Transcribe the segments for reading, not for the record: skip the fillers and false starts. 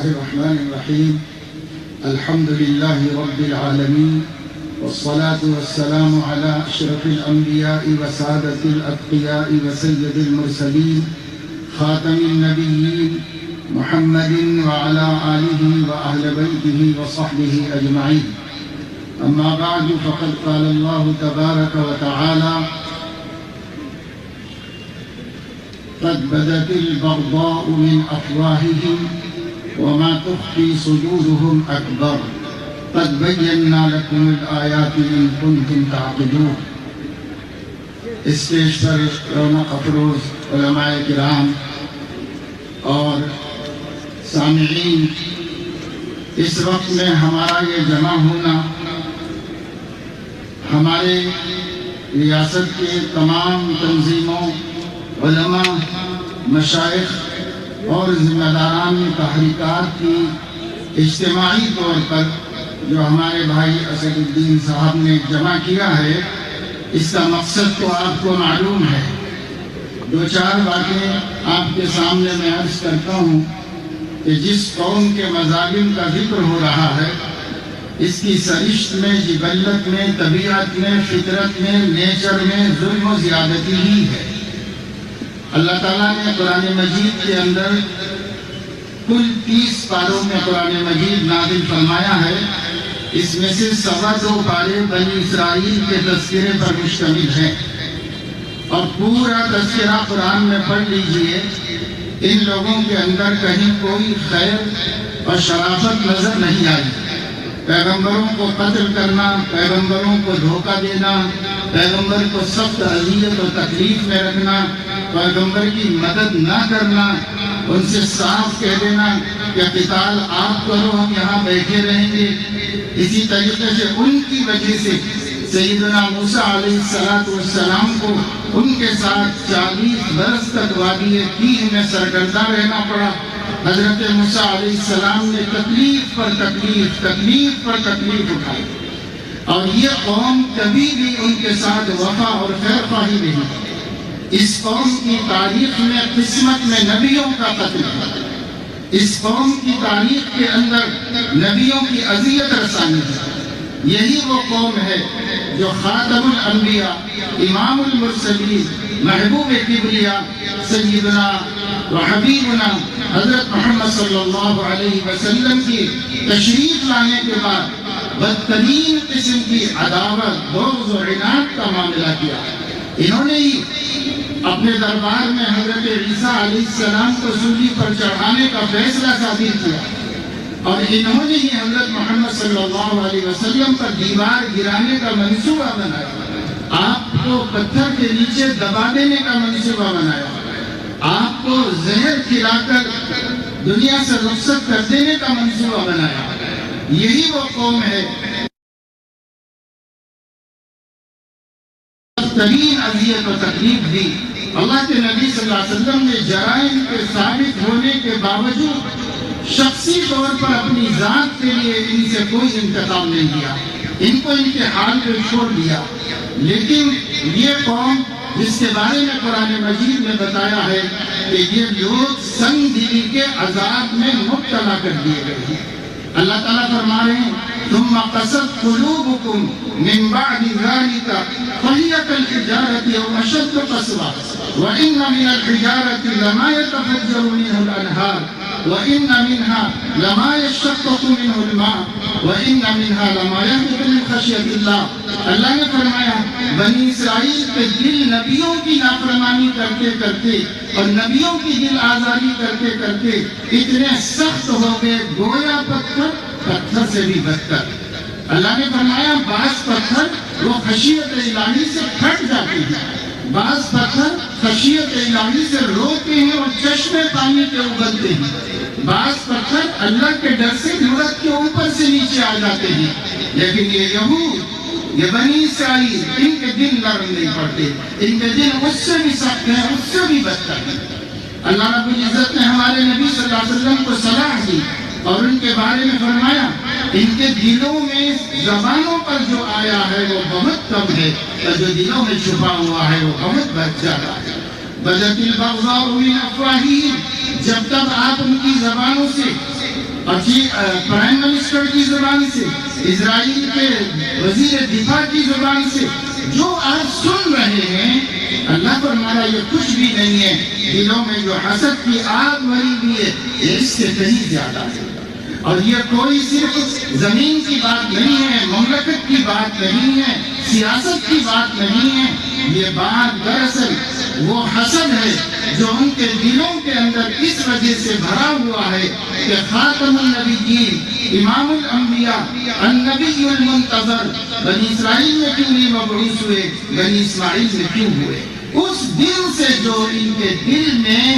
الرحمن الرحيم. الحمد لله رب العالمين، والصلاة والسلام على أشرف الأنبياء وسادة الأتقياء وسيد المرسلين خاتم النبيين محمد وعلى آله وأهل بيته وصحبه أجمعين. أما بعد، فقد قال الله تبارك وتعالى: قد بدت البغضاء من أفواههم وما تخفي صدورهم أكبر قد بينا لكم الآيات إن كنتم تعقلون. اسٹیج پر رونق افروز علماء کرام اور سامعین، اس وقت میں ہمارا یہ جمع ہونا ہمارے ریاست کے تمام تنظیموں، علماء، مشائخ اور ذمہ داران تحریکات کی اجتماعی طور پر جو ہمارے بھائی اسد الدین صاحب نے جمع کیا ہے، اس کا مقصد تو آپ کو معلوم ہے۔ دو چار باتیں آپ کے سامنے میں عرض کرتا ہوں کہ جس قوم کے مظالم کا ذکر ہو رہا ہے، اس کی سرشت میں، جبلت میں، طبیعت میں، فطرت میں، نیچر میں ظلم و زیادتی ہی ہے۔ اللہ تعالیٰ نے قرآن مجید کے اندر کل 30 پاروں میں قرآن مجید نازل فرمایا ہے۔ اس میں سے 2.25 پارے بنی اسرائیل کے تذکرے پر مشتمل ہیں، اور پورا تذکرہ قرآن میں پڑھ لیجئے، ان لوگوں کے اندر کہیں کوئی خیر اور شرافت نظر نہیں آئی۔ پیغمبروں کو قتل کرنا، پیغمبروں کو دھوکہ دینا، پیغمبر کو سخت اذیت و تکلیف میں رکھنا، پیغمبر کی مدد نہ کرنا، ان سے صاف کہہ دینا کہ قتال آپ کرو، ہم یہاں بیٹھے رہیں گے۔ اسی طریقے سے ان کی وجہ سے سیدنا موسیٰ علیہ السلام کو ان کے ساتھ 40 برس تک وادی تیہ میں سرگردہ رہنا پڑا۔ حضرت موسیٰ علیہ السلام نے تکلیف پر تکلیف، تکلیف پر تکلیف اٹھائی، اور یہ قوم کبھی بھی ان کے ساتھ وفا اور خیر خواہی نہیں۔ اس قوم کی تاریخ میں قسمت میں نبیوں کا قتل ہے، اس قوم کی تاریخ کے اندر نبیوں کی اذیت رسانی ہے۔ یہی وہ قوم ہے جو خاتم الانبیاء، امام المرسلین، محبوب کبریا، سیدنا و حبیبنا حضرت محمد صلی اللہ علیہ وسلم کی تشریف لانے کے بعد بدترین قسم کی عداوت، بغض و عناد کا معاملہ کیا۔ انہوں نے ہی اپنے دربار میں حضرت عیسیٰ علیہ السلام کو صلیب پر چڑھانے کا فیصلہ صادر کیا، اور انہوں نے ہی حضرت محمد صلی اللہ علیہ وسلم پر دیوار گرانے کا منصوبہ بنایا، آپ کو پتھر کے نیچے دبا دینے کا منصوبہ بنایا، آپ کو زہر کھلا کر دنیا سے رخصت کر دینے کا منصوبہ بنایا۔ یہی وہ قوم ہے ترین اذیت و تکلیف دی۔ اللہ کے نبی صلی اللہ علیہ وسلم نے جرائم کے ثابت ہونے کے باوجود شخصی طور پر اپنی ذات کے لیے ان سے کوئی انتقام نہیں کیا، ان کو ان کے حال پہ چھوڑ دیا۔ لیکن یہ قوم جس کے بارے میں قرآن مجید میں بتایا ہے کہ یہ لوگ سنگ دلی کے عذاب میں مبتلا کر دیے گئے ہیں۔ اللہ تعالیٰ فرما رہے ہیں: ثم قست قلوبكم من بعد ذلك فهي كالحجارة أو أشد قسوة وإن من الحجارة لما يتفجر منه الأنهار وإن منها لما يشقق منه الماء وإن منها لما يهبط من خشية الله۔ اللہ نے فرمایا بنی اسرائیل کے دل نبیوں کی نافرمانی کرتے کرتے اور نبیوں کی دل آزاری کرتے کرتے اتنے سخت ہو گئے، گویا پتھر سے بھی بدتر۔ اللہ نے فرمایا بعض پتھر وہ خشیت الہی سے پھٹ جاتے ہیں، بعض پتھر خشیت الہی سے روتے ہیں اور چشمے پانی کے ابلتے ہیں، بعض پتھر اللہ کے ڈر سے لڑک کے اوپر سے نیچے آ جاتے ہیں۔ لیکن یہ یہود، یہ بنی اسرائیل، ان کے دل نرم نہیں پڑتے، ان کے دل اس سے بھی سخت ہیں، اس سے بھی بدتر ہیں۔ اللہ رب العزت نے ہمارے نبی صلی اللہ علیہ وسلم کو صلاح دی اور ان کے بارے میں فرمایا ان کے دلوں میں، زبانوں پر جو آیا ہے وہ بہت کم ہے، اور جو دلوں میں چھپا ہوا ہے وہ بہت بہت زیادہ ہے۔ بدت البغضاء من افواہہم، جب تک آپ ان کی زبانوں سے اور پرائم منسٹر کی زبان سے، اسرائیل کے وزیر دفاع کی زبان سے جو آج سن رہے ہیں، اللہ فرمایا یہ کچھ بھی نہیں ہے، دلوں میں جو حسد کی آگ بھری ہوئی ہے یہ اس سے کہیں زیادہ ہے۔ اور یہ کوئی صرف زمین کی بات نہیں ہے، مملکت کی بات نہیں ہے، سیاست کی بات نہیں ہے، یہ بات دراصل وہ حسد ہے جو ان کے دلوں کے اندر اس وجہ سے بھرا ہوا ہے کہ خاتم النبیین، امام الانبیاء، النبی المنتظر بنی اسرائیل میں کیوں نہیں مبعوث ہوئے، بنی اسماعیل میں کیوں ہوئے؟ اس دل سے جو ان کے دل میں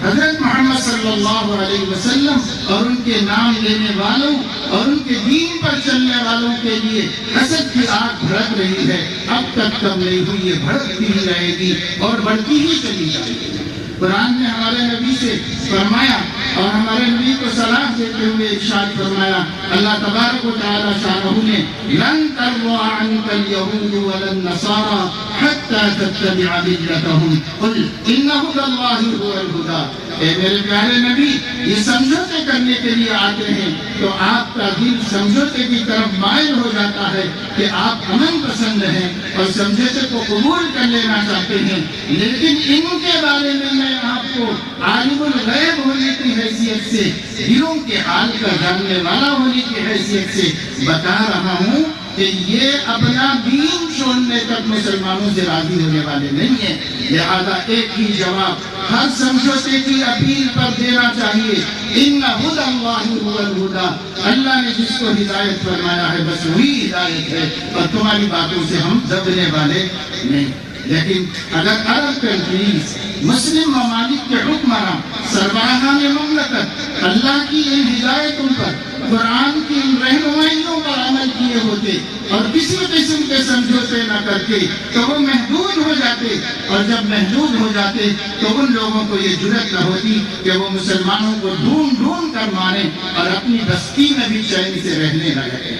حضرت محمد صلی اللہ علیہ وسلم اور ان کے نام لینے والوں اور ان کے دین پر چلنے والوں کے لیے حسد کی آگ بھڑک رہی ہے، اب تک کم نہیں ہوئی، یہ بھڑکتی ہی رہے گی اور بڑھتی ہی چلی جائے گی۔ قرآن نے ہمارے نبی سے فرمایا اور ہمارے نبی کو صلاح دیتے ہوئے ارشاد فرمایا، اللہ تبارک و تعالی شانہ نے لن ترضى عنك اليهود ولا النصارى حتى تتبع ملتهم قل ان هدى الله هو الهدى۔ اے میرے پیارے نبی، یہ سمجھوتے کرنے کے لیے آتے ہیں تو آپ کا دل سمجھوتے کی طرف مائل ہو جاتا ہے کہ آپ امن پسند ہیں اور سمجھوتے کو قبول کر لینا چاہتے ہیں، لیکن ان کے بارے میں میں آپ کو عالم الغیب ہونے کی حیثیت سے، دلوں کے حال کا جاننے والا ہونے کی حیثیت سے بتا رہا ہوں کہ یہ اپنا دین چھوڑنے تک مسلمانوں سے راضی ہونے والے نہیں ہیں۔ لہذا ایک ہی جواب ہر سمجھوتے کی اپیل پر دینا چاہیے، ان ھدی اللہ ھو الھدی، اللہ نے جس کو ہدایت فرمایا ہے بس وہی ہدایت ہے اور تمہاری باتوں سے ہم دبنے والے نہیں۔ لیکن اگر عرب کنٹریز، مسلم ممالک کے حکمراں، سربراہان مملکت اللہ کی ان ہدایتوں پر، قرآن کی ان رہنمائیوں پر عمل کیے ہوتے اور کسی قسم کے سمجھوتے نہ کرتے تو وہ محدود ہو جاتے، اور جب محدود ہو جاتے تو ان لوگوں کو یہ جرأت نہ ہوتی کہ وہ مسلمانوں کو ڈھونڈ ڈھونڈ کر ماریں اور اپنی بستی میں بھی چین سے رہنے نہ لگے۔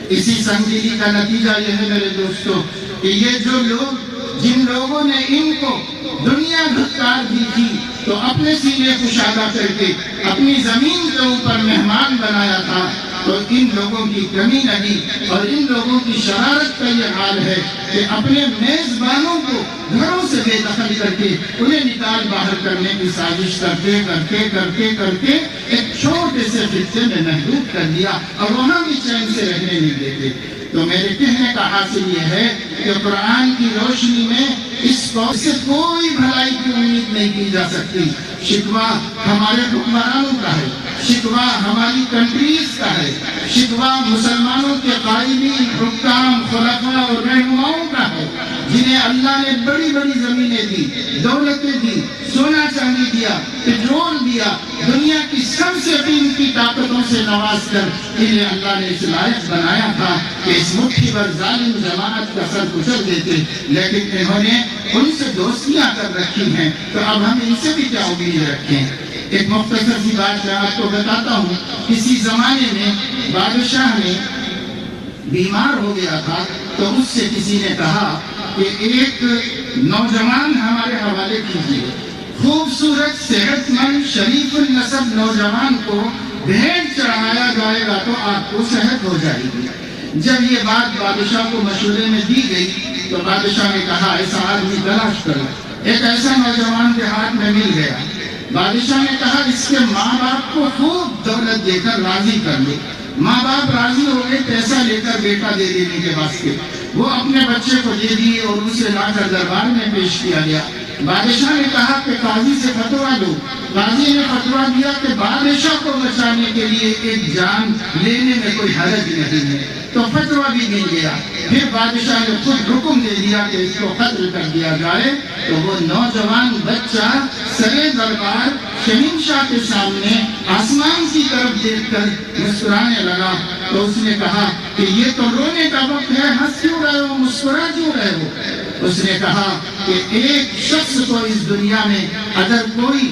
اسی سنجیدگی کا نتیجہ یہ ہے میرے دوستو کہ یہ جو لوگ، جن لوگوں نے ان کو دنیا دھتکار دی تھی تو اپنے سینے کشادہ کر کے اپنی زمین کے اوپر مہمان بنایا تھا، تو ان لوگوں کی کمی نہیں اور ان لوگوں کی شرارت کا یہ حال ہے کہ اپنے میزبانوں کو گھروں سے بے دخل کر کے انہیں نکال باہر کرنے کی سازش کرتے ایک چھوٹے سے خطے میں محدود کر دیا اور وہاں بھی چین سے رہنے نہیں دیتے۔ تو میرے کہنے کا حاصل یہ ہے کہ قرآن کی روشنی میں اس قوم سے کوئی بھلائی کی امید نہیں کی جا سکتی۔ شکوہ ہمارے حکمرانوں کا ہے، شکوہ ہماری کنٹریز کا ہے، شکوہ مسلمانوں کے قائدین، حکام، خلفاء اور رہنماؤں کا ہے، جنہیں اللہ نے بڑی بڑی زمینیں دی، دولتیں دی، سونا چاندی دیا، پٹرول دیا، دنیا کی سب سے قیمتی طاقتوں سے نواز کر انہیں اللہ نے اس لائق بنایا تھا کہ اس مٹھی بھر ظالم جماعت کا سر کچل دیتے، لیکن انہوں نے ان سے دوستیاں کر رکھی ہیں، تو اب ہم ان سے بھی کیا امید رکھیں۔ ایک مختصر سی بات میں آپ کو بتاتا ہوں، کسی زمانے میں بادشاہ نے بیمار ہو گیا تھا تو اس سے کسی نے کہا کہ ایک نوجوان ہمارے حوالے کیجیے، خوبصورت، صحت مند، شریف النسب نوجوان کو بھیٹ چڑھایا جائے گا تو آپ کو صحت ہو جائے گی۔ جب یہ بات بادشاہ کو مشورے میں دی گئی تو بادشاہ نے کہا ایسا آدمی تلاش کرو۔ ایک ایسا نوجوان دیہات میں مل گیا۔ بادشاہ نے کہا اس کے ماں باپ کو خوب دولت دے کر راضی کر لو۔ ماں باپ راضی ہو گئے پیسہ لے کر بیٹا دے دینے کے واسطے، وہ اپنے بچے کو دے دیے اور اسے لا کر دربار میں پیش کیا گیا۔ بادشاہ نے کہا کہ قاضی سے فتویٰ دو۔ قاضی نے فتویٰ دیا کہ بادشاہ کو بچانے کے لیے ایک جان لینے میں کوئی حرج نہیں ہے، تو فتویٰ بھی مل گیا۔ پھر بادشاہ نے خود حکم دے دیا کہ اس کو قتل کر دیا جائے، تو وہ نوجوان بچہ سرے دربار شہنشاہ کے سامنے آسمان کی طرف دیکھ کر مسکرانے لگا۔ تو اس نے کہا کہ یہ تو رونے کا وقت ہے، ہنس کیوں رہے ہو، مسکرا کیوں رہے ہو؟ اس نے کہا کہ ایک شخص کو اس دنیا میں اگر کوئی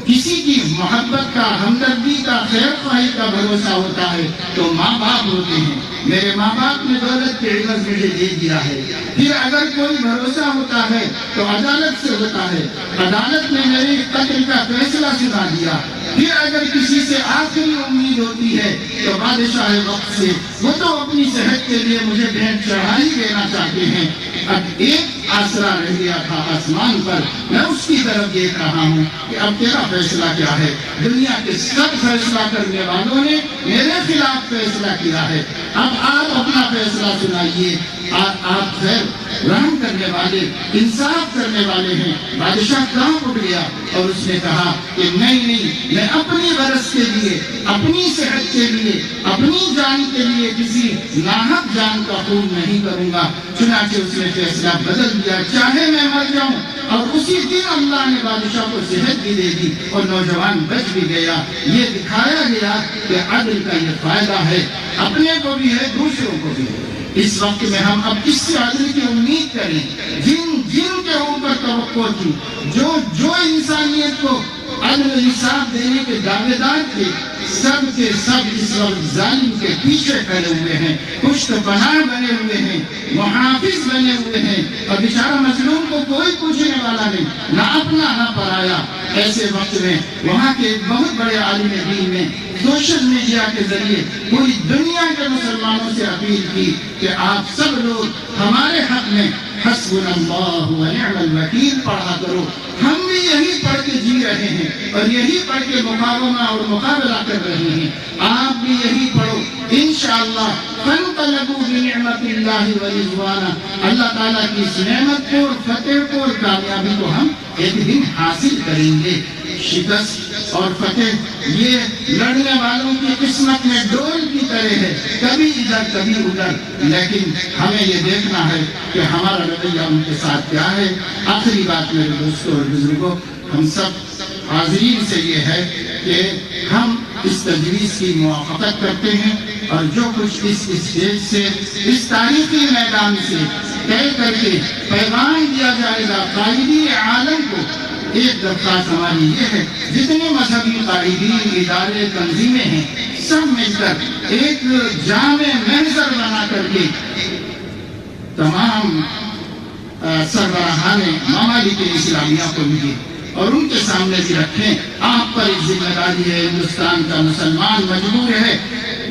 کسی کی محبت کا، ہمدردی کا، خیر خواہی کا کا بھروسہ ہوتا ہے تو ماں باپ ہوتے ہیں. میرے ماں باپ نے دولت کے عوض مجھے دے دیا ہے. پھر اگر کوئی بھروسہ ہوتا ہے تو عدالت سے ہوتا ہے. عدالت نے میرے قتل کا فیصلہ سنا دیا. پھر اگر کسی سے آخری امید ہوتی ہے تو بادشاہ وقت سے، وہ تو اپنی صحت کے لیے مجھے بھیٹ چڑھائی دینا چاہتے ہیں. اب ایک آسرا رہ گیا تھا آسمان پر، میں اس کی طرف دیکھ رہا ہوں کہ اب تیرا فیصلہ کیا ہے. دنیا کے سب فیصلہ کرنے والوں نے میرے خلاف فیصلہ کیا ہے. اب آپ اپنا فیصلہ سنائیے. آپ خیر رحم کرنے والے، انصاف کرنے والے ہیں. بادشاہ کانپ اٹھ گیا اور اس نے کہا کہ نہیں، میں اپنی غرض کے لیے، اپنی صحت کے لیے، اپنی جان کے لیے کسی ناحق جان کا خون نہیں کروں گا. چنانچہ اس نے فیصلہ بدل دیا، چاہے میں مر جاؤں. اور اسی دن اللہ نے بادشاہ کو صحت بھی دے دی اور نوجوان بچ بھی گیا. یہ دکھایا گیا کہ عدل کا یہ فائدہ ہے، اپنے کو بھی ہے، دوسروں کو بھی ہے. اس وقت میں ہم اب کس سے عدل کی امید کریں؟ جن کے اوپر توقع تھی، جو انسانیت کو عدل و انصاف دینے کے دعوے دار تھے، سب کے سب اس وقت ظالم کے پیچھے کھڑے ہوئے ہیں، پشت پناہ بنے ہوئے ہیں، محافظ بنے ہوئے ہیں. اور بیچارہ مظلوم کو کوئی پوچھنے والا نہیں، نہ اپنا نہ پرایا. ایسے وقت میں وہاں کے ایک بہت بڑے عالم دین نے سوشل میڈیا کے ذریعے پوری دنیا کے مسلمانوں سے اپیل کی کہ آپ سب لوگ ہمارے حق میں حسبنا اللہ و نعم الوکیل پڑھا کرو. ہم بھی یہی پڑھ کے جی رہے ہیں اور یہی پڑھ کے مقابلہ اور مقابلہ کر رہے ہیں. آپ بھی یہی پڑھو. انشاءاللہ فانقلبوا بنعمت اللہ ورضوانہ. اللہ تعالیٰ کی اس نعمت کو اور فتح کو اور کامیابی کو ہم ایک دن حاصل کریں گے. شکست اور فتح یہ لڑنے والوں کی قسمت میں ڈول کی طرح ہے، کبھی ادھر کبھی ادھر. لیکن ہمیں یہ دیکھنا ہے کہ ہمارا رویہ ان کے ساتھ کیا ہے. آخری بات میرے دوستوں اور بزرگوں، ہم سب حاضرین سے یہ ہے کہ ہم اس تجویز کی موافقت کرتے ہیں اور جو کچھ اس اسٹیج سے، اس تاریخی میدان سے طے کر کے پیغام دیا جائے گا قائدین عالم کو. ایک درخواست ہماری یہ ہے، جتنے مذہبی قائدین، ادارے، تنظیمیں ہیں، سب مل کر ایک جامع محضر بنا کر کے تمام سربراہان ممالک اسلامیہ کو ملی اور ان کے سامنے بھی رکھیں. آپ پر ایک ذمہ داری ہے. ہندوستان کا مسلمان مجبور ہے،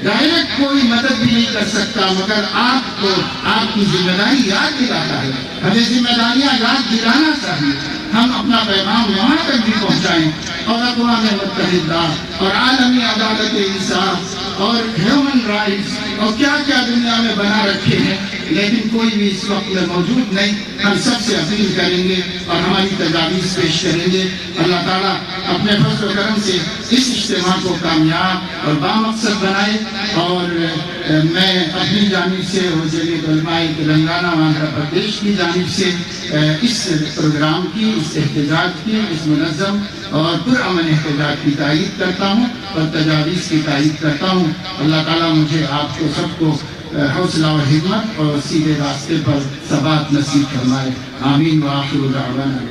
ڈائریکٹ کوئی مدد بھی نہیں کر سکتا، مگر آپ کو آپ کی ذمہ داری یاد دلاتا ہے. ہمیں ذمہ داریاں یاد دلانا چاہیے. ہم اپنا پیغام وہاں تک بھی پہنچائیں اور اقوام متحدہ اور عالمی عدالت انصاف اور ہیومن رائٹس اور کیا کیا دنیا میں بنا رکھے ہیں، لیکن کوئی بھی اس وقت میں موجود نہیں. ہم سب سے اپیل کریں گے اور ہماری تجاویز پیش کریں گے. اللہ تعالیٰ اپنے فضل و کرم سے اس اجتماع کو کامیاب اور بامقصد بنائے. اور میں اپنی جانب سے اور جمعیت علماء تلنگانہ و آندھرا پردیش کی جانب سے اس پروگرام کی، اس احتجاج کی، اس منظم اور پرامن احتجاج کی تائید کرتا ہوں اور تجاویز کی تائید کرتا ہوں. اللہ تعالیٰ مجھے آپ کو سب کو حوصلہ و ہمت اور سیدھے راستے پر ثبات نصیب فرمائے. آمین. وآخر دعوانا